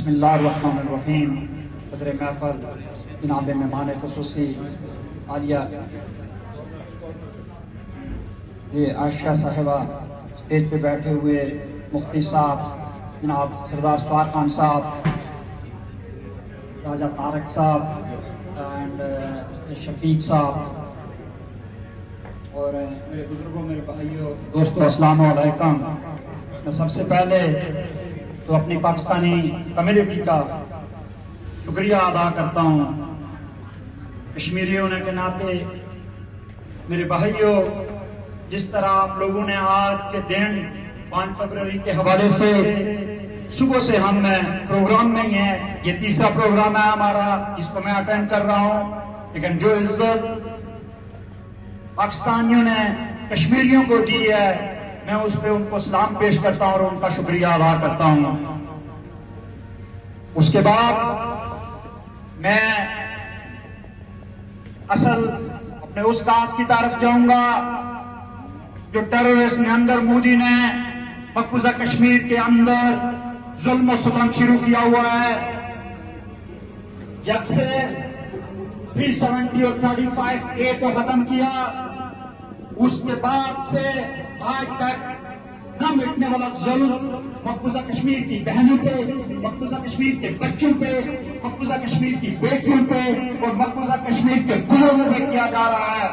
بسم اللہ الرحمن الرحیم. صدر محفل جناب مہمان خصوصی عالیہ یہ عائشہ صاحبہ، اسٹیج پہ بیٹھے ہوئے مفتی صاحب جناب سردار سوار خان صاحب، راجہ طارق صاحب اینڈ شفیق صاحب، اور میرے بزرگوں، میرے بھائیوں، دوستوں، السلام علیکم. میں سب سے پہلے تو اپنی پاکستانی کمیونٹی کا شکریہ ادا کرتا ہوں. کشمیری ہونے کے ناطے میرے بھائیوں، جس طرح آپ لوگوں نے آج کے دن 5 فروری کے حوالے سے صبح سے ہم پروگرام نہیں ہے، یہ تیسرا پروگرام ہے ہمارا جس کو میں اٹینڈ کر رہا ہوں، لیکن جو عزت پاکستانیوں نے کشمیریوں کو دی ہے، میں اس پہ ان کو سلام پیش کرتا ہوں اور ان کا شکریہ ادا کرتا ہوں. اس کے بعد میں اصل اپنے اس کاز کی طرف جاؤں گا جو ٹیررسٹ نریندر مودی نے مقبوضہ کشمیر کے اندر ظلم و ستم شروع کیا ہوا ہے. جب سے 370 اور 35A کو ختم کیا، اس کے بعد سے آج تک نہ مٹنے والا ظلم مقبوضہ کشمیر کی بہنوں پہ، مقبوضہ کشمیر کے بچوں پہ، مقبوضہ کشمیر کی بیٹیوں پہ اور مقبوضہ کشمیر کے بزرگوں پہ کیا جا رہا ہے.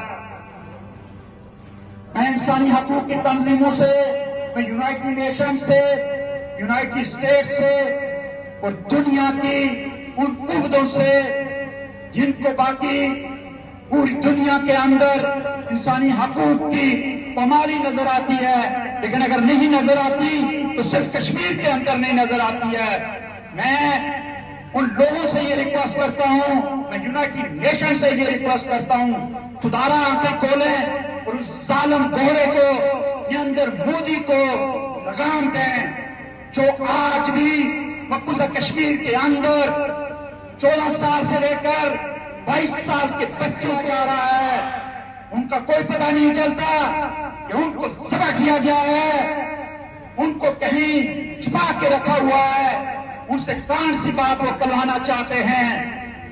میں انسانی حقوق کی تنظیموں سے، میں یونائٹڈ نیشن سے، یونائٹڈ اسٹیٹ سے اور دنیا کی ان قوتوں سے جن کو باقی پوری دنیا کے اندر انسانی حقوق کی پامالی نظر آتی ہے، لیکن اگر نہیں نظر آتی تو صرف کشمیر کے اندر نہیں نظر آتی ہے. میں ان لوگوں سے یہ ریکویسٹ کرتا ہوں، میں یونائٹڈ نیشن سے یہ ریکویسٹ کرتا ہوں، خدارا آنکھیں کھولیں اور اس ظالم گھوڑے کو، نریندر مودی کو لگام دیں جو آج بھی مقبوضہ کشمیر کے اندر 14 سال سے لے کر 22 سال کے بچوں کو آ رہا ہے. ان کا کوئی پتہ نہیں چلتا کہ ان کو ذبح کیا گیا ہے، ان کو کہیں چھپا کے رکھا ہوا ہے. ان سے کون سی بات وہ کروانا چاہتے ہیں؟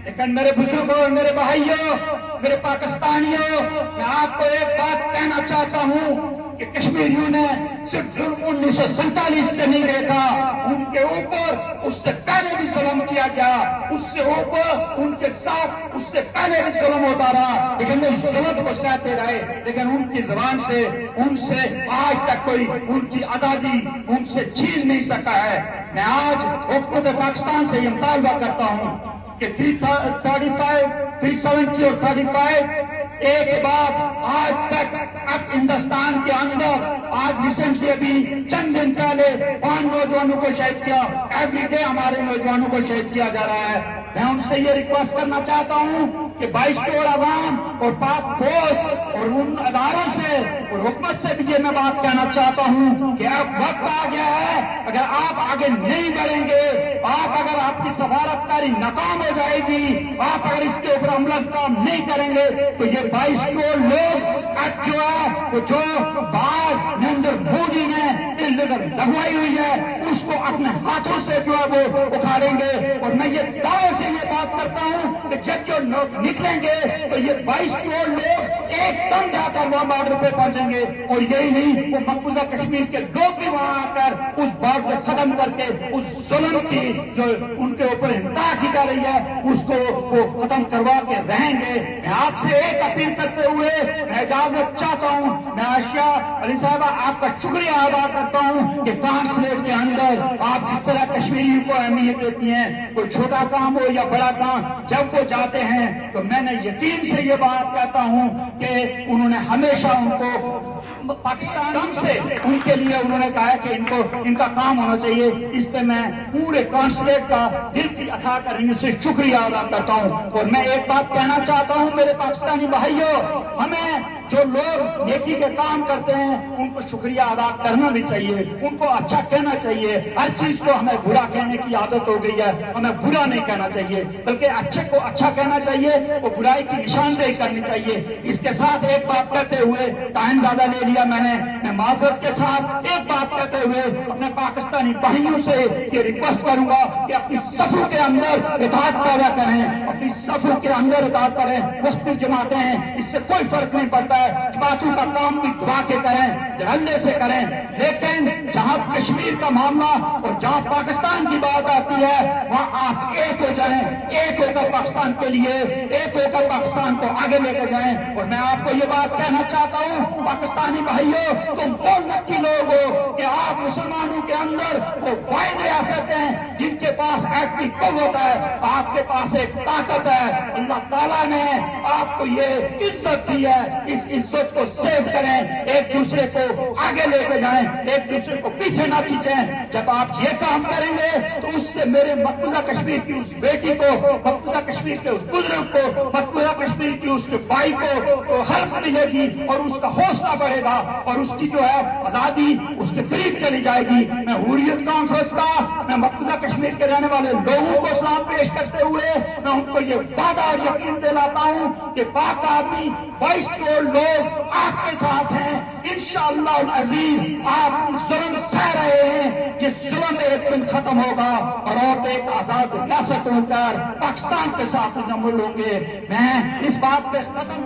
لیکن میرے بزرگوں اور میرے بھائیوں، میرے پاکستانیوں، میں آپ کو ایک بات کہنا چاہتا ہوں کہ کشمیریوں نے صرف ظلم 1947 سے نہیں دیکھا، ان کے اوپر اس سے پہلے بھی ظلم کیا گیا، اس سے اوپر ان کے ساتھ اس سے پہلے بھی ظلم ہوتا رہا، لیکن وہ ظلم کو سہتے رہے. لیکن ان کی زبان سے ان سے آج تک کوئی ان کی آزادی ان سے چھین نہیں سکا ہے. میں آج حکومت پاکستان سے یہ مطالبہ کرتا ہوں کہ 335، 370 اور 35A کے بعد آج تک اب ہندوستان کے اندر آج ریسنٹلی ابھی چند دن پہلے 5 نوجوانوں کو شہید کیا. ایوری ڈے ہمارے نوجوانوں کو شہید کیا جا رہا ہے. میں ان سے یہ ریکویسٹ کرنا چاہتا ہوں کہ 22 کروڑ عوام اور پاک فوج اور ان اداروں سے اور حکومت سے بھی یہ میں بات کہنا چاہتا ہوں کہ اب وقت آ گیا ہے. اگر آپ آگے نہیں بڑھیں گے، اگر آپ کی سفارت کاری ناکام ہو جائے گی، آپ اگر اس کے اوپر عمل کام نہیں کریں گے تو یہ 22 کروڑ لوگ اب جو ہے وہ جو بات نریندر مودی نے لگوائی ہوئی ہے اس کو اپنے ہاتھوں سے جو ہے وہ اکھاڑیں گے. اور میں یہ دعوے سے یہ بات کرتا ہوں کہ جب جو لوگ نکلیں گے تو یہ 22 کروڑ لوگ ایک دم جا کر وہاں بارڈر پہ پہنچیں گے. اور یہی نہیں، وہ مقبوضہ کشمیر کے لوگ بھی وہاں آ کر اس بارڈر کو ختم کر کے اس ظلم کی جو ان کے اوپر انتہا کی جا رہی ہے اس کو وہ ختم کروا کے رہیں گے. میں آپ سے ایک اپیل کرتے ہوئے میں اجازت چاہتا ہوں. میں عائشہ علی صاحبہ آپ کا شکریہ ادا کرتا ہوں کہ کانسلیٹ کے اندر آپ جس طرح کشمیریوں کو اہمیت دیتی ہیں، کوئی چھوٹا کام ہو یا بڑا کام، جب وہ جاتے ہیں تو میں نے یقین سے یہ بات کہتا ہوں کہ انہوں نے ہمیشہ ان کو پاکستان سے ان کے لیے انہوں نے کہا کہ ان کا کام ہونا چاہیے. اس پہ میں پورے کانسلیٹ کا دل کی عطا کرنے سے شکریہ ادا کرتا ہوں. اور میں ایک بات کہنا چاہتا ہوں میرے پاکستانی بھائیوں، ہمیں جو لوگ نیکی کے کام کرتے ہیں ان کو شکریہ ادا کرنا بھی چاہیے، ان کو اچھا کہنا چاہیے. ہر چیز کو ہمیں برا کہنے کی عادت ہو گئی ہے، ہمیں برا نہیں کہنا چاہیے بلکہ اچھے کو اچھا کہنا چاہیے، وہ برائی کی نشاندہی کرنی چاہیے. اس کے ساتھ ایک بات کرتے ہوئے ٹائم زیادہ لے لیا، میں معذرت کے ساتھ ایک بات کہتے ہوئے اپنے پاکستانی بھائیوں سے یہ ریکویسٹ کروں گا کہ اپنی صفوں کے اندر اطاعت پیدا کریں، اپنی صفوں کے اندر اطاعت کریں. مختلف جماعتیں ہیں، اس سے کوئی فرق نہیں پڑتا ہے. جماعتوں کا کام بھی دعا کے کریں، دھڑلے سے کریں، لیکن جہاں کشمیر کا معاملہ اور جہاں پاکستان کی بات آتی ہے وہاں آپ ایک ہو جائیں، ایک ہو کر پاکستان کے لیے، ایک ہو کر پاکستان کو آگے لے کر جائیں. اور میں آپ کو یہ بات کہنا چاہتا ہوں پاکستانی بھائیوں، تم کون نکی لوگ ہو کہ آپ مسلمانوں کے اندر وہ واحد ریاست ہیں جن کے پاس ایکٹ کی قوت ہے، آپ کے پاس ایک طاقت ہے. اللہ تعالیٰ نے آپ کو یہ عزت دی ہے، اس عزت کو سیو کریں، ایک دوسرے کو آگے لے کے جائیں، ایک دوسرے کو پیچھے نہ کھینچیں. جب آپ یہ کام کریں گے تو اس سے میرے مقبوضہ کشمیر کی اس بیٹی کو، مقبوضہ کشمیر کے اس بزرگ کو، مقبوضہ کشمیر کی اس کے بھائی کو حلف ملے گی اور اس کا حوصلہ بڑھے گا اور اس کی جو ہے آزادی اس کے قریب چلی جائے گی. میں حریت کانفرنس کا، میں مقبوضہ کشمیر کے رہنے والے لوگوں کو سلام پیش کرتے ہوئے میں ان کو یہ وعدہ اور یقین دلاتا ہوں کہ پاک آرمی 22 کروڑ لوگ آپ کے ساتھ ہیں. انشاءاللہ العزیز آپ ظلم سہ رہے ہیں، جس ظلم ایک دن ختم ہوگا اور آپ ایک آزاد ریاست ہو کر پاکستان کے ساتھ مل ہوں گے. میں اس بات پہ ختم